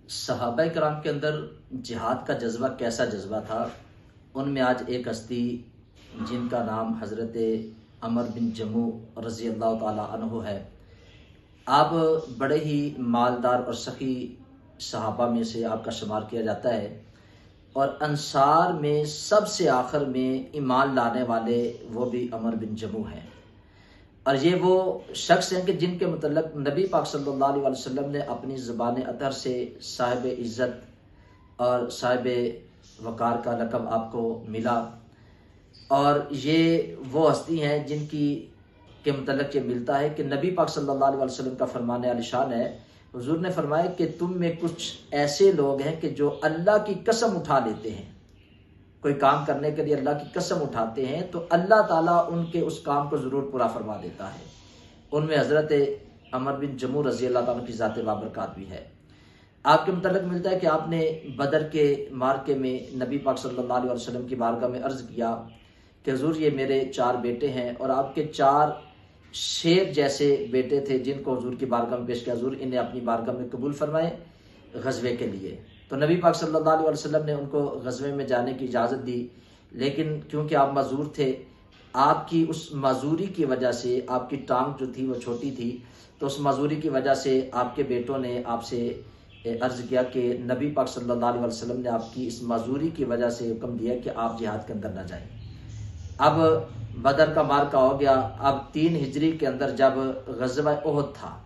صحابہ کرام کے اندر جہاد کا جذبہ کیسا جذبہ تھا؟ ان میں آج ایک ہستی جن کا نام حضرت عمر بن جموح رضی اللہ تعالی عنہ ہے، آپ بڑے ہی مالدار اور سخی صحابہ میں سے آپ کا شمار کیا جاتا ہے، اور انصار میں سب سے آخر میں ایمان لانے والے وہ بھی عمر بن جموح ہیں۔ اور یہ وہ شخص ہیں کہ جن کے متعلق نبی پاک صلی اللہ علیہ وسلم نے اپنی زبان اطہر سے صاحب عزت اور صاحب وقار کا لقب آپ کو ملا، اور یہ وہ ہستی ہیں جن کی کے متعلق یہ ملتا ہے کہ نبی پاک صلی اللہ علیہ وسلم کا فرمان عالی شان ہے، حضور نے فرمایا کہ تم میں کچھ ایسے لوگ ہیں کہ جو اللہ کی قسم اٹھا لیتے ہیں، کوئی کام کرنے کے لیے اللہ کی قسم اٹھاتے ہیں تو اللہ تعالیٰ ان کے اس کام کو ضرور پورا فرما دیتا ہے۔ ان میں حضرت عمر بن جموح رضی اللہ تعالیٰ کی ذات بابرکات بھی ہے۔ آپ کے متعلق ملتا ہے کہ آپ نے بدر کے مارکے میں نبی پاک صلی اللہ علیہ وسلم کی بارگاہ میں عرض کیا کہ حضور یہ میرے 4 بیٹے ہیں، اور آپ کے 4 شیر جیسے بیٹے تھے جن کو حضور کی بارگاہ میں پیش کیا، حضور انہیں اپنی بارگاہ میں قبول فرمائے غزوے کے لیے۔ تو نبی پاک صلی اللہ علیہ وسلم نے ان کو غزوے میں جانے کی اجازت دی، لیکن کیونکہ آپ معذور تھے، آپ کی اس معذوری کی وجہ سے آپ کی ٹانگ جو تھی وہ چھوٹی تھی، تو اس معذوری کی وجہ سے آپ کے بیٹوں نے آپ سے عرض کیا کہ نبی پاک صلی اللہ علیہ وسلم نے آپ کی اس معذوری کی وجہ سے حکم دیا کہ آپ جہاد کے اندر نہ جائیں۔ اب بدر کا مارکا ہو گیا، اب 3 ہجری کے اندر جب غزوہ احد تھا،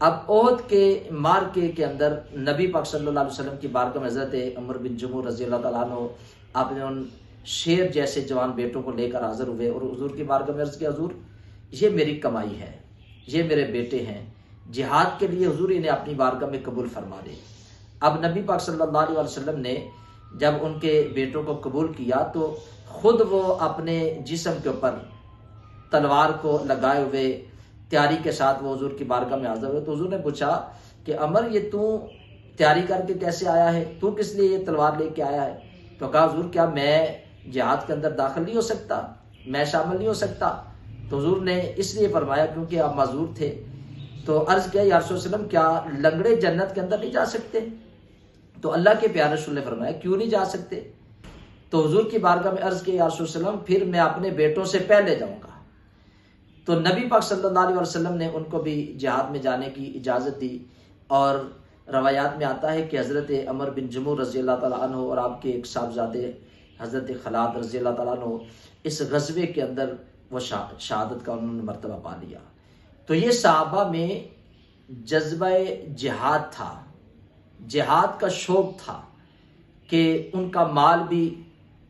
اب احد کے مارکے کے اندر نبی پاک صلی اللہ علیہ وسلم کی بارگاہ میں حضرت عمر بن جموح رضی اللہ تعالیٰ عنہ آپ نے ان شیر جیسے جوان بیٹوں کو لے کر حاضر ہوئے اور حضور کی بارگاہ میں عرض کیا، حضور یہ میری کمائی ہے، یہ میرے بیٹے ہیں، جہاد کے لیے حضور انہیں اپنی بارگاہ میں قبول فرما دے۔ اب نبی پاک صلی اللہ علیہ وسلم نے جب ان کے بیٹوں کو قبول کیا تو خود وہ اپنے جسم کے اوپر تلوار کو لگائے ہوئے تیاری کے ساتھ وہ حضور کی بارگاہ میں حاضر ہوئے۔ تو حضور نے پوچھا کہ عمر یہ تو تیاری کر کے کیسے آیا ہے، تو کس لیے یہ تلوار لے کے آیا ہے؟ تو کہا حضور کیا میں جہاد کے اندر داخل نہیں ہو سکتا، میں شامل نہیں ہو سکتا؟ تو حضور نے اس لیے فرمایا کیونکہ آپ معذور تھے۔ تو عرض کیا یا رسول اللہ علیہ وسلم کیا لنگڑے جنت کے اندر نہیں جا سکتے؟ تو اللہ کے پیارے رسول نے فرمایا کیوں نہیں جا سکتے؟ تو حضور کی بارگاہ میں عرض کیا یا رسول اللہ علیہ وسلم پھر میں اپنے بیٹوں سے پہلے جاؤں گا۔ تو نبی پاک صلی اللہ علیہ وسلم نے ان کو بھی جہاد میں جانے کی اجازت دی، اور روایات میں آتا ہے کہ حضرت عمر بن جموح رضی اللہ تعالیٰ عنہ اور آپ کے ایک صاحبزادے حضرت خلاد رضی اللہ تعالیٰ عنہ اس غزوے کے اندر وہ شہادت کا انہوں نے مرتبہ پا لیا۔ تو یہ صحابہ میں جذبہ جہاد تھا، جہاد کا شوق تھا کہ ان کا مال بھی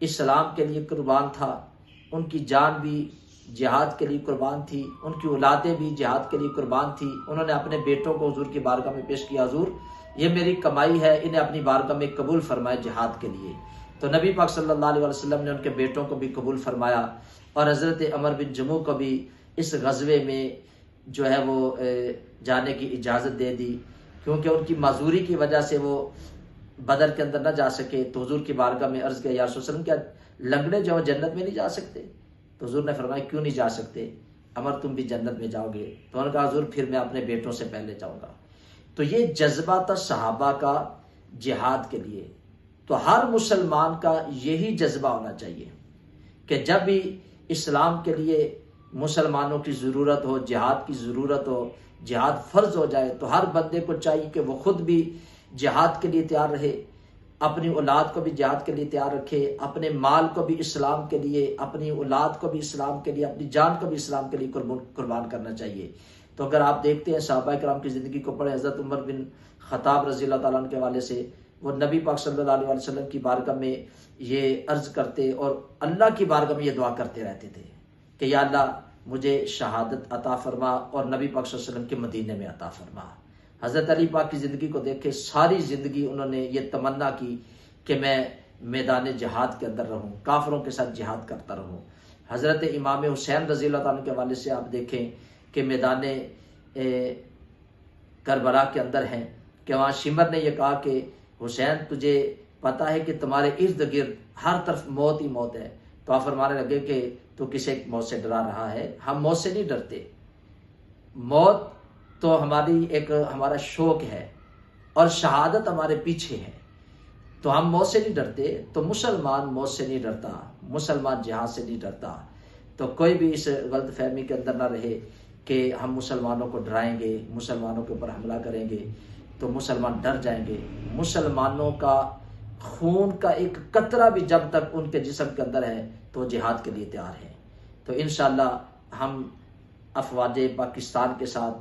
اسلام کے لیے قربان تھا، ان کی جان بھی جہاد کے لیے قربان تھی، ان کی اولادیں بھی جہاد کے لیے قربان تھی۔ انہوں نے اپنے بیٹوں کو حضور کی بارگاہ میں پیش کیا، حضور یہ میری کمائی ہے، انہیں اپنی بارگاہ میں قبول فرمائے جہاد کے لیے۔ تو نبی پاک صلی اللہ علیہ وسلم نے ان کے بیٹوں کو بھی قبول فرمایا، اور حضرت عمر بن جموح کو بھی اس غزوے میں جو ہے وہ جانے کی اجازت دے دی، کیونکہ ان کی معذوری کی وجہ سے وہ بدر کے اندر نہ جا سکے۔ تو حضور کی بارگاہ میں عرض کیا یا رسول اللہ کیا لنگڑے جو جنت میں نہیں جا سکتے؟ تو حضور نے فرمایا کیوں نہیں جا سکتے عمر، تم بھی جنت میں جاؤ گے؟ تو انہوں نے کہا حضور پھر میں اپنے بیٹوں سے پہلے جاؤں گا۔ تو یہ جذبہ تھا صحابہ کا جہاد کے لیے۔ تو ہر مسلمان کا یہی جذبہ ہونا چاہیے کہ جب بھی اسلام کے لیے مسلمانوں کی ضرورت ہو، جہاد کی ضرورت ہو، جہاد فرض ہو جائے، تو ہر بندے کو چاہیے کہ وہ خود بھی جہاد کے لیے تیار رہے، اپنی اولاد کو بھی جہاد کے لیے تیار رکھے، اپنے مال کو بھی اسلام کے لیے، اپنی اولاد کو بھی اسلام کے لیے، اپنی جان کو بھی اسلام کے لیے قربان کرنا چاہیے۔ تو اگر آپ دیکھتے ہیں صحابہ کرام کی زندگی کو پڑھیں، حضرت عمر بن خطاب رضی اللہ تعالیٰ عنہ کے حوالے سے وہ نبی پاک صلی اللہ علیہ وسلم کی بارگاہ میں یہ عرض کرتے اور اللہ کی بارگاہ میں یہ دعا کرتے رہتے تھے کہ یا اللہ مجھے شہادت عطا فرما اور نبی پاک صلی اللہ علیہ وسلم کے مدینے میں عطا فرما۔ حضرت علی پاک کی زندگی کو دیکھے، ساری زندگی انہوں نے یہ تمنا کی کہ میں میدان جہاد کے اندر رہوں، کافروں کے ساتھ جہاد کرتا رہوں۔ حضرت امام حسین رضی اللہ تعالیٰ کے حوالے سے آپ دیکھیں کہ میدان کربلا کے اندر ہیں کہ وہاں شمر نے یہ کہا کہ حسین تجھے پتہ ہے کہ تمہارے ارد گرد ہر طرف موت ہی موت ہے؟ تو آپ فرمانے لگے کہ تو کسے موت سے ڈرا رہا ہے؟ ہم موت سے نہیں ڈرتے، موت تو ہماری ہمارا شوق ہے، اور شہادت ہمارے پیچھے ہے، تو ہم موت سے نہیں ڈرتے، تو مسلمان موت سے نہیں ڈرتا، مسلمان جہاد سے نہیں ڈرتا۔ تو کوئی بھی اس غلط فہمی کے اندر نہ رہے کہ ہم مسلمانوں کو ڈرائیں گے، مسلمانوں کے اوپر حملہ کریں گے تو مسلمان ڈر جائیں گے۔ مسلمانوں کا خون کا ایک قطرہ بھی جب تک ان کے جسم کے اندر ہے تو جہاد کے لیے تیار ہے۔ تو انشاءاللہ ہم افواج پاکستان کے ساتھ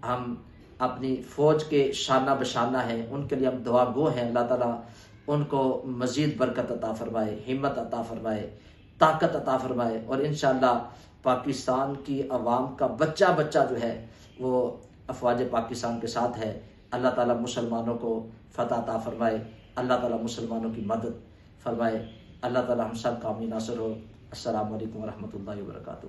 ہم اپنی فوج کے شانہ بشانہ ہیں، ان کے لیے ہم دعا گو ہیں۔ اللہ تعالیٰ ان کو مزید برکت عطا فرمائے، ہمت عطا فرمائے، طاقت عطا فرمائے، اور انشاءاللہ پاکستان کی عوام کا بچہ جو ہے وہ افواج پاکستان کے ساتھ ہے۔ اللہ تعالیٰ مسلمانوں کو فتح عطا فرمائے، اللہ تعالیٰ مسلمانوں کی مدد فرمائے، اللہ تعالیٰ ہم سب کا حامی ناصر ہو۔ السلام علیکم ورحمۃ اللہ وبرکاتہ۔